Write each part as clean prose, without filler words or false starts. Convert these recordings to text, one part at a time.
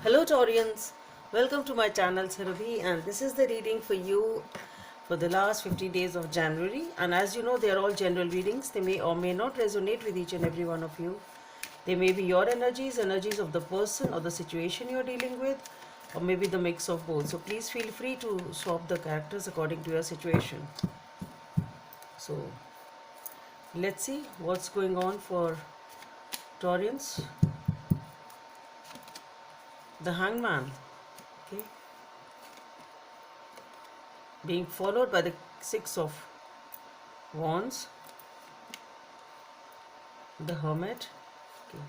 Hello Taurians, welcome to my channel Sarabhi, and this is the reading for you for the last 15 days of January. And as you know, they are all general readings. They may or may not resonate with each and every one of you. They may be your energies, energies of the person or the situation you're dealing with, or maybe the mix of both. So please feel free to swap the characters according to your situation. So let's see what's going on for Taurians. The Hangman, okay, being followed by the Six of Wands, the Hermit, okay,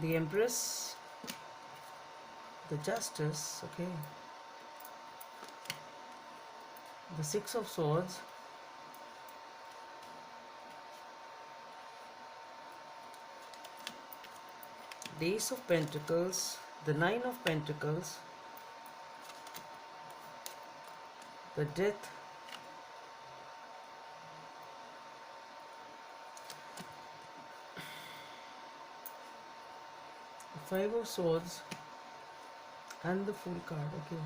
the Empress, the Justice, okay, the Six of Swords, the Ace of Pentacles, the Nine of Pentacles, the Death, the Five of Swords, and the Fool card, okay.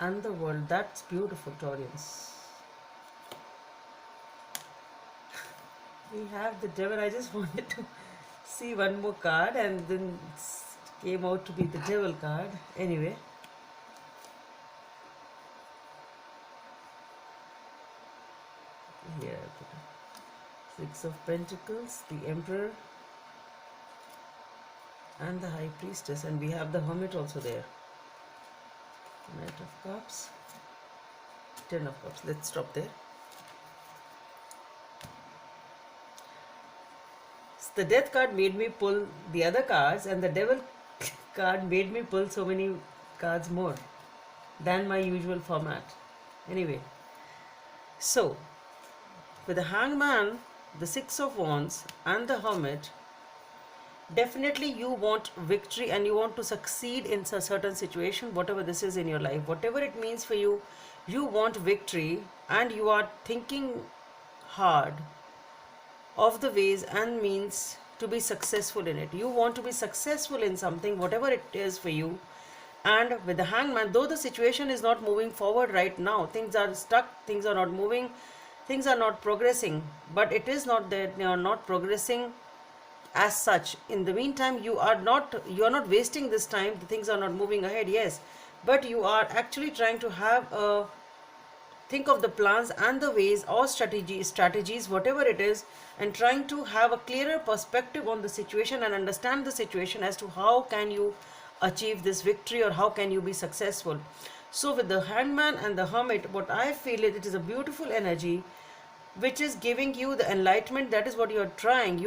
And the World. That's beautiful, Taurians. We have the Devil. I just wanted to see one more card and then came out to be the Devil card. Anyway. Here, Six of Pentacles, the Emperor, and the High Priestess, and we have the Hermit also there. Knight of Cups, Ten of Cups. Let's stop there. The Death card made me pull the other cards, and the Devil card made me pull so many cards more than my usual format. Anyway, so with the Hangman, the Six of Wands, and the Hermit, definitely you want victory and you want to succeed in a certain situation, whatever this is in your life, whatever it means for you. You want victory and you are thinking hard of the ways and means to be successful in it. You want to be successful in something, whatever it is for you. And with the Hangman, though the situation is not moving forward right now, things are stuck, things are not moving, things are not progressing, but it is not that they are not progressing as such. In the meantime, you are not wasting this time. The things are not moving ahead, yes, but you are actually trying to have a think of the plans and the ways or strategies, whatever it is, and trying to have a clearer perspective on the situation and understand the situation as to how can you achieve this victory or how can you be successful. So with the Hangman and the Hermit, what I feel is it is a beautiful energy which is giving you the enlightenment. That is what you are trying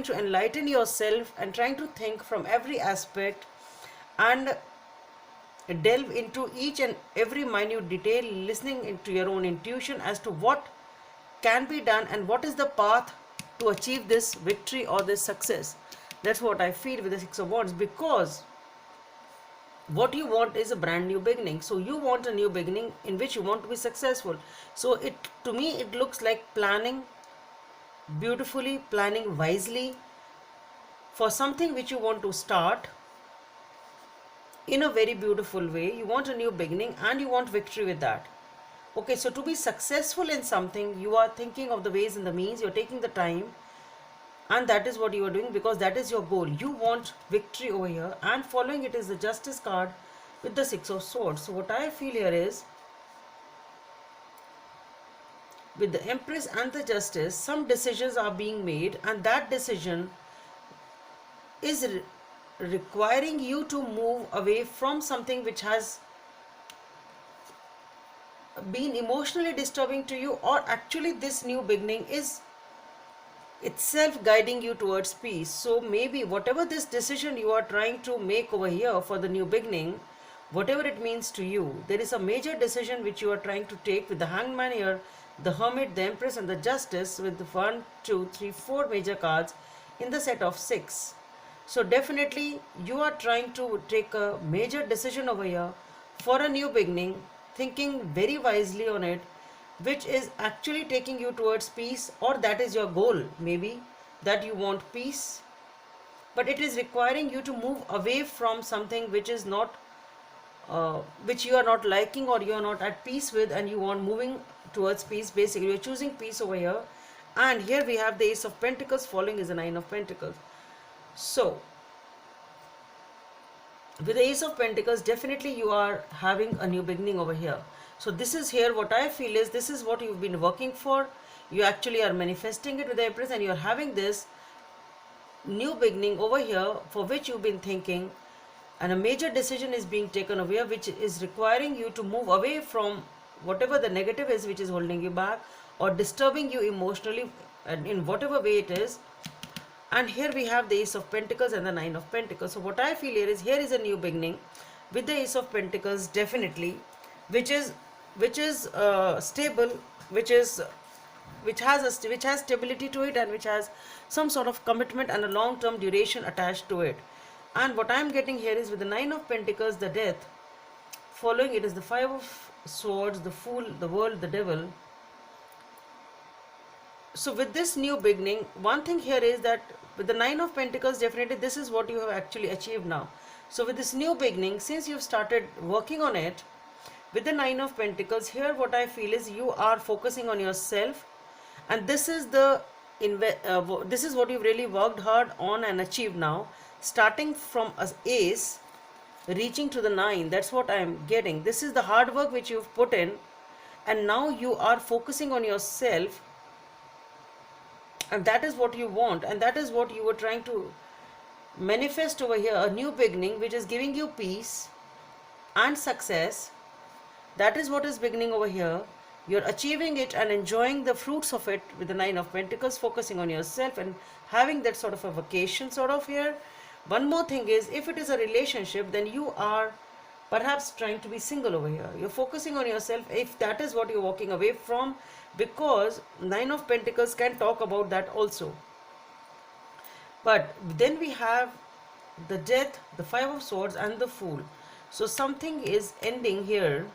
to enlighten yourself and trying to think from every aspect and delve into each and every minute detail, listening into your own intuition as to what can be done and what is the path to achieve this victory or this success. That's what I feel with the Six of Wands, because what you want is a brand new beginning. So you want a new beginning in which you want to be successful. So to me it looks like planning beautifully, planning wisely for something which you want to start in a very beautiful way. You want a new beginning and you want victory with that. Okay, so to be successful in something, you are thinking of the ways and the means, you're taking the time, and that is what you are doing because that is your goal. You want victory over here, and following it is the Justice card with the Six of Swords. So what I feel here is, with the Empress and the Justice, some decisions are being made, and that decision is requiring you to move away from something which has been emotionally disturbing to you, or actually this new beginning is itself guiding you towards peace. So maybe whatever this decision you are trying to make over here for the new beginning, whatever it means to you, there is a major decision which you are trying to take with the Hangman here, the Hermit, the Empress, and the Justice, with the 1, 2, 3, 4 major cards in the set of 6. So definitely you are trying to take a major decision over here for a new beginning, thinking very wisely on it, which is actually taking you towards peace, or that is your goal, maybe that you want peace, but it is requiring you to move away from something which is not which you are not liking or you are not at peace with, and you want moving towards peace. Basically you're choosing peace over here. And here we have the Ace of Pentacles, following is the Nine of Pentacles. So with the Ace of Pentacles, definitely you are having a new beginning over here. So this is here, what I feel is this is what you've been working for. You actually are manifesting it with the Empress, and you're having this new beginning over here for which you've been thinking, and a major decision is being taken over here, which is requiring you to move away from whatever the negative is which is holding you back or disturbing you emotionally, and in whatever way it is. And here we have the Ace of Pentacles and the Nine of Pentacles. So what I feel here is a new beginning with the Ace of Pentacles, definitely, which is stable, which has stability to it, and which has some sort of commitment and a long-term duration attached to it. And what I am getting here is with the Nine of Pentacles, the Death, following it is the Five of Swords, the Fool, the World, the Devil. So with this new beginning, one thing here is that with the Nine of Pentacles, definitely this is what you have actually achieved now. So with this new beginning, since you've started working on it, with the Nine of Pentacles, here what I feel is you are focusing on yourself, and this is this is what you've really worked hard on and achieved now, starting from an Ace, reaching to the 9. That's what I am getting. This is the hard work which you've put in, and now you are focusing on yourself, and that is what you want, and that is what you were trying to manifest over here, a new beginning which is giving you peace and success. That is what is beginning over here. You're achieving it and enjoying the fruits of it with the Nine of Pentacles, focusing on yourself and having that sort of a vacation sort of here. One more thing is, if it is a relationship, then you are perhaps trying to be single over here. You're focusing on yourself, if that is what you're walking away from, because Nine of Pentacles can talk about that also. But then we have the Death, the Five of Swords, and the Fool. So something is ending here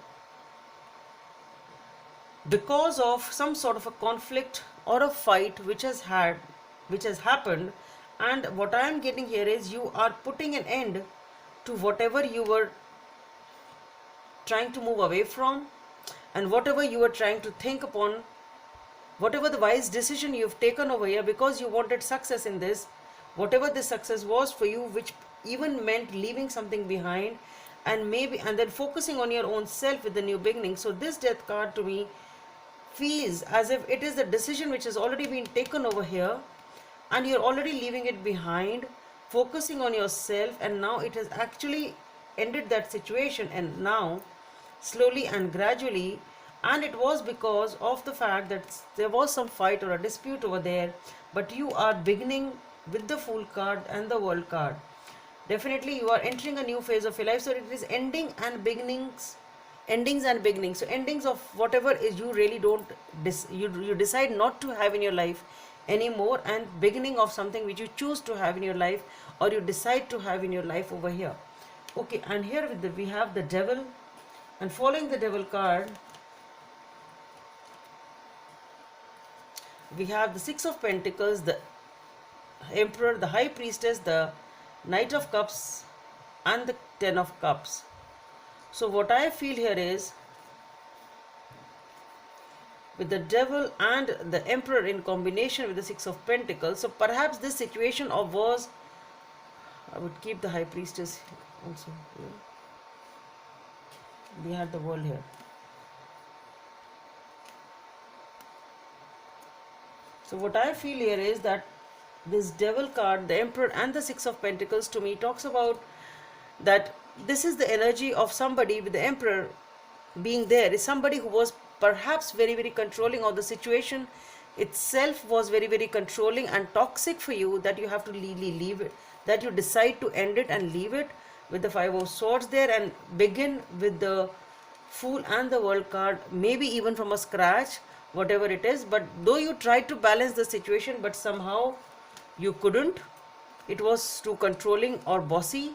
because of some sort of a conflict or a fight which has happened. And what I am getting here is you are putting an end to whatever you were trying to move away from, and whatever you were trying to think upon, whatever the wise decision you've taken over here, because you wanted success in this, whatever this success was for you, which even meant leaving something behind, and then focusing on your own self with the new beginning. So this Death card to me feels as if it is the decision which has already been taken over here, and you're already leaving it behind, focusing on yourself, and now it has actually ended that situation, and now slowly and gradually, and it was because of the fact that there was some fight or a dispute over there, but you are beginning with the Fool card and the World card. Definitely you are entering a new phase of your life. So it is endings and beginnings. So endings of whatever is you really don't you decide not to have in your life anymore, and beginning of something which you choose to have in your life, or you decide to have in your life over here. Okay, and here we have the Devil, and following the Devil card, we have the Six of Pentacles, the Emperor, the High Priestess, the Knight of Cups, and the Ten of Cups. So what I feel here is, with the Devil and the Emperor in combination with the Six of Pentacles, so perhaps this situation was, I would keep the High Priestess also here. We had the World here. So what I feel here is that this Devil card, the Emperor and the Six of Pentacles, to me talks about that this is the energy of somebody with the Emperor being there, is somebody who was perhaps very, very controlling, or the situation itself was very, very controlling and toxic for you, that you have to leave it, that you decide to end it and leave it, with the Five of Swords there, and begin with the Fool and the World card, maybe even from a scratch, whatever it is. But though you tried to balance the situation, but somehow you couldn't, it was too controlling or bossy.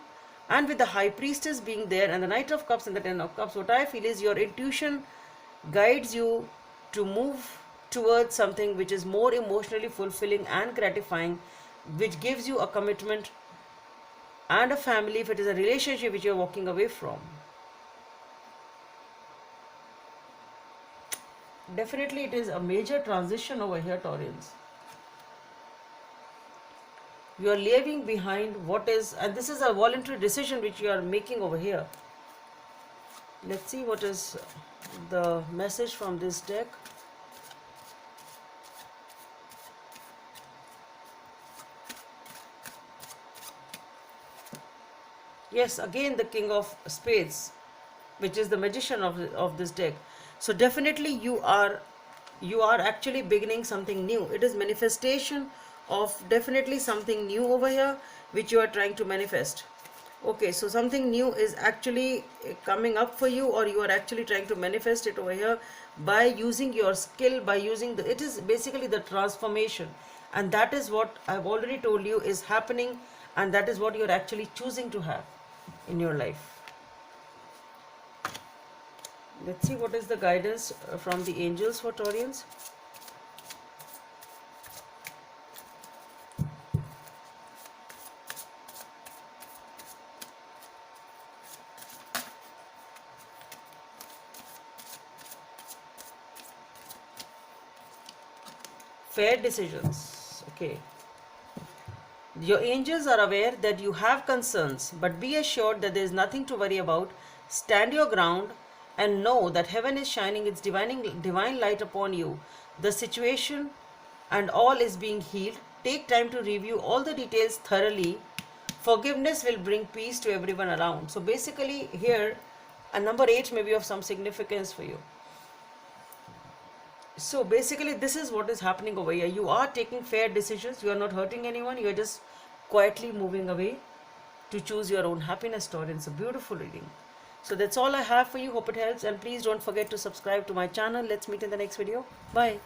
And with the High Priestess being there and the Knight of Cups and the Ten of Cups, what I feel is your intuition guides you to move towards something which is more emotionally fulfilling and gratifying, which gives you a commitment and a family if it is a relationship which you're walking away from. Definitely it is a major transition over here, Taurians. You are leaving behind what is, and this is a voluntary decision which you are making over here. Let's see what is the message from this deck. Yes, again the King of Spades, which is the magician of this deck. So definitely you are actually beginning something new. It is manifestation of definitely something new over here which you are trying to manifest. Okay, so something new is actually coming up for you, or you are actually trying to manifest it over here by using your skill, by using it is basically the transformation, and that is what I've already told you is happening, and that is what you're actually choosing to have in your life. Let's see what is the guidance from the angels for Taurians. Fair decisions. Okay. Your angels are aware that you have concerns, but be assured that there is nothing to worry about. Stand your ground and know that heaven is shining its divine light upon you. The situation and all is being healed. Take time to review all the details thoroughly. Forgiveness will bring peace to everyone around. So basically here, a number 8 may be of some significance for you. So basically this is what is happening over here. You are taking fair decisions. You are not hurting anyone. You are just quietly moving away to choose your own happiness, Taurus. It's a beautiful reading. So that's all I have for you. Hope it helps, and please don't forget to subscribe to my channel. Let's meet in the next video. Bye.